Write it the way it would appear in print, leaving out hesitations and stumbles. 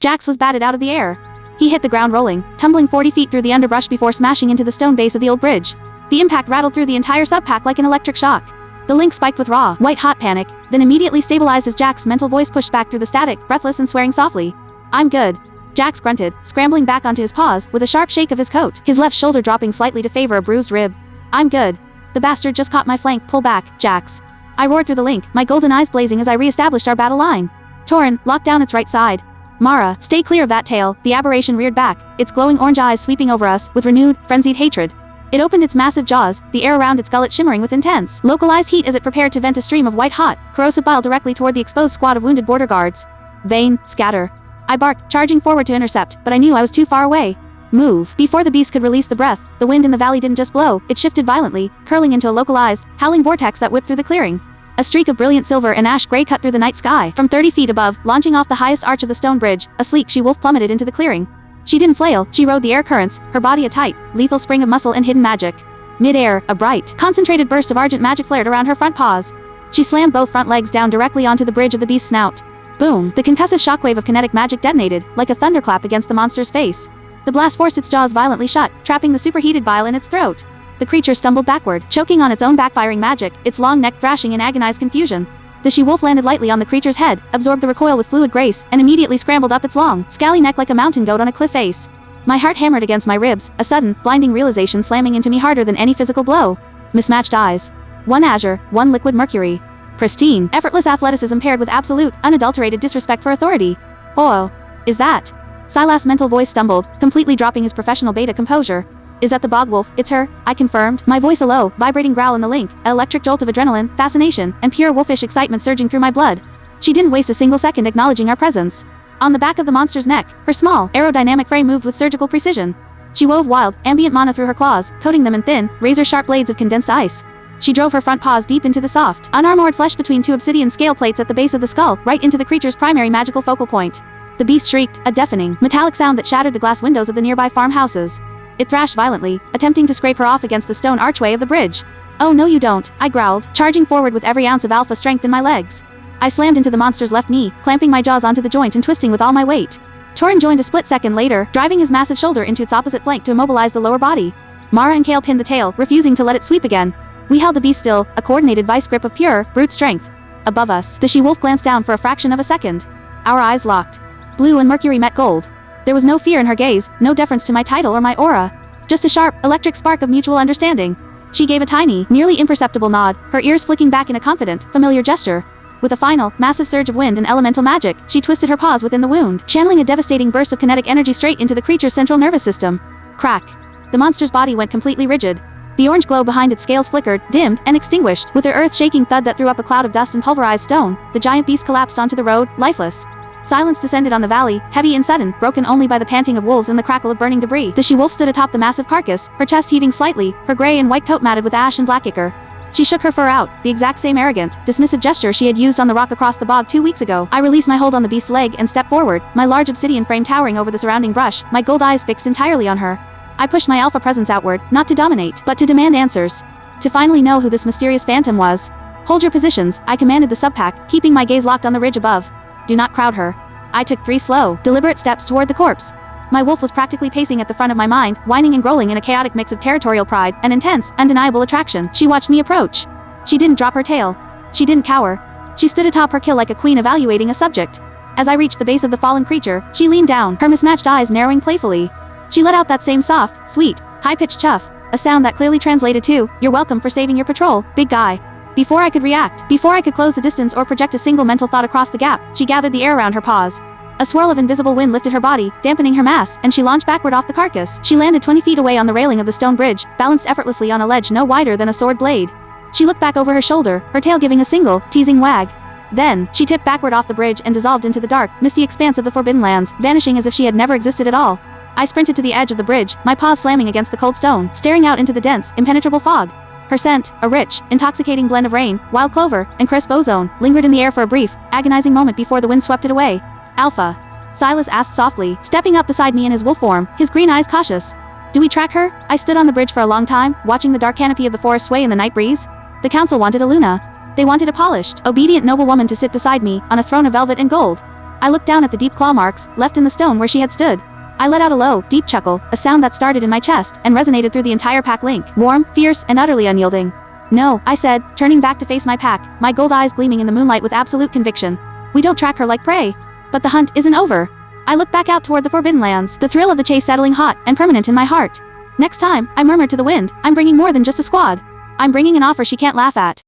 Jax was batted out of the air. He hit the ground rolling, tumbling 40 feet through the underbrush before smashing into the stone base of the old bridge. The impact rattled through the entire subpack like an electric shock. The link spiked with raw, white-hot panic, then immediately stabilized as Jax's mental voice pushed back through the static, breathless and swearing softly. "I'm good." Jax grunted, scrambling back onto his paws, with a sharp shake of his coat, his left shoulder dropping slightly to favor a bruised rib. "I'm good. The bastard just caught my flank. Pull back, Jax." I roared through the link, my golden eyes blazing as I re-established our battle line. Torrin, lock down its right side. Mara, stay clear of that tail. The aberration reared back, its glowing orange eyes sweeping over us with renewed, frenzied hatred. It opened its massive jaws, the air around its gullet shimmering with intense, localized heat as it prepared to vent a stream of white-hot, corrosive bile directly toward the exposed squad of wounded border guards. "Vayne, scatter." I barked, charging forward to intercept, but I knew I was too far away. "Move." Before the beast could release the breath, the wind in the valley didn't just blow, it shifted violently, curling into a localized, howling vortex that whipped through the clearing. A streak of brilliant silver and ash gray cut through the night sky. From 30 feet above, launching off the highest arch of the stone bridge, a sleek she-wolf plummeted into the clearing. She didn't flail, she rode the air currents, her body a tight, lethal spring of muscle and hidden magic. Mid-air, a bright, concentrated burst of argent magic flared around her front paws. She slammed both front legs down directly onto the bridge of the beast's snout. Boom! The concussive shockwave of kinetic magic detonated, like a thunderclap against the monster's face. The blast forced its jaws violently shut, trapping the superheated bile in its throat. The creature stumbled backward, choking on its own backfiring magic, its long neck thrashing in agonized confusion. The she-wolf landed lightly on the creature's head, absorbed the recoil with fluid grace, and immediately scrambled up its long, scally neck like a mountain goat on a cliff face. My heart hammered against my ribs, a sudden, blinding realization slamming into me harder than any physical blow. Mismatched eyes. One azure, one liquid mercury. Pristine, effortless athleticism paired with absolute, unadulterated disrespect for authority. "Oh. Is that?" Silas' mental voice stumbled, completely dropping his professional beta composure. "Is that the bog wolf?" "It's her," I confirmed, my voice a low, vibrating growl in the link, an electric jolt of adrenaline, fascination, and pure wolfish excitement surging through my blood. She didn't waste a single second acknowledging our presence. On the back of the monster's neck, her small, aerodynamic frame moved with surgical precision. She wove wild, ambient mana through her claws, coating them in thin, razor-sharp blades of condensed ice. She drove her front paws deep into the soft, unarmored flesh between two obsidian scale plates at the base of the skull, right into the creature's primary magical focal point. The beast shrieked, a deafening, metallic sound that shattered the glass windows of the nearby farmhouses. It thrashed violently, attempting to scrape her off against the stone archway of the bridge. "Oh no you don't," I growled, charging forward with every ounce of alpha strength in my legs. I slammed into the monster's left knee, clamping my jaws onto the joint and twisting with all my weight. Torrin joined a split second later, driving his massive shoulder into its opposite flank to immobilize the lower body. Mara and Kael pinned the tail, refusing to let it sweep again. We held the beast still, a coordinated vice grip of pure, brute strength. Above us, the she-wolf glanced down for a fraction of a second. Our eyes locked. Blue and mercury met gold. There was no fear in her gaze, no deference to my title or my aura. Just a sharp, electric spark of mutual understanding. She gave a tiny, nearly imperceptible nod, her ears flicking back in a confident, familiar gesture. With a final, massive surge of wind and elemental magic, she twisted her paws within the wound, channeling a devastating burst of kinetic energy straight into the creature's central nervous system. Crack. The monster's body went completely rigid. The orange glow behind its scales flickered, dimmed, and extinguished. With an earth-shaking thud that threw up a cloud of dust and pulverized stone, the giant beast collapsed onto the road, lifeless. Silence descended on the valley, heavy and sudden, broken only by the panting of wolves and the crackle of burning debris. The she-wolf stood atop the massive carcass, her chest heaving slightly, her gray and white coat matted with ash and black ichor. She shook her fur out, the exact same arrogant, dismissive gesture she had used on the rock across the bog 2 weeks ago. I released my hold on the beast's leg and stepped forward, my large obsidian frame towering over the surrounding brush, my gold eyes fixed entirely on her. I pushed my alpha presence outward, not to dominate, but to demand answers. To finally know who this mysterious phantom was. "Hold your positions," I commanded the subpack, keeping my gaze locked on the ridge above. "Do not crowd her." I took 3 slow, deliberate steps toward the corpse. My wolf was practically pacing at the front of my mind, whining and growling in a chaotic mix of territorial pride and intense, undeniable attraction. She watched me approach. She didn't drop her tail. She didn't cower. She stood atop her kill like a queen evaluating a subject. As I reached the base of the fallen creature, she leaned down, her mismatched eyes narrowing playfully. She let out that same soft, sweet, high-pitched chuff, a sound that clearly translated to, "You're welcome for saving your patrol, big guy." Before I could react, before I could close the distance or project a single mental thought across the gap, she gathered the air around her paws. A swirl of invisible wind lifted her body, dampening her mass, and she launched backward off the carcass. She landed 20 feet away on the railing of the stone bridge, balanced effortlessly on a ledge no wider than a sword blade. She looked back over her shoulder, her tail giving a single, teasing wag. Then, she tipped backward off the bridge and dissolved into the dark, misty expanse of the Forbidden Lands, vanishing as if she had never existed at all. I sprinted to the edge of the bridge, my paws slamming against the cold stone, staring out into the dense, impenetrable fog. Her scent, a rich, intoxicating blend of rain, wild clover, and crisp ozone, lingered in the air for a brief, agonizing moment before the wind swept it away. "Alpha?" Silas asked softly, stepping up beside me in his wolf form, his green eyes cautious. "Do we track her?" I stood on the bridge for a long time, watching the dark canopy of the forest sway in the night breeze. The council wanted a Luna. They wanted a polished, obedient noblewoman to sit beside me, on a throne of velvet and gold. I looked down at the deep claw marks, left in the stone where she had stood. I let out a low, deep chuckle, a sound that started in my chest and resonated through the entire pack link, warm, fierce, and utterly unyielding. No, I said, turning back to face my pack, my gold eyes gleaming in the moonlight with absolute conviction. We don't track her like prey. But the hunt isn't over. I looked back out toward the Forbidden Lands, the thrill of the chase settling hot and permanent in my heart. Next time, I murmured to the wind, I'm bringing more than just a squad. I'm bringing an offer she can't laugh at.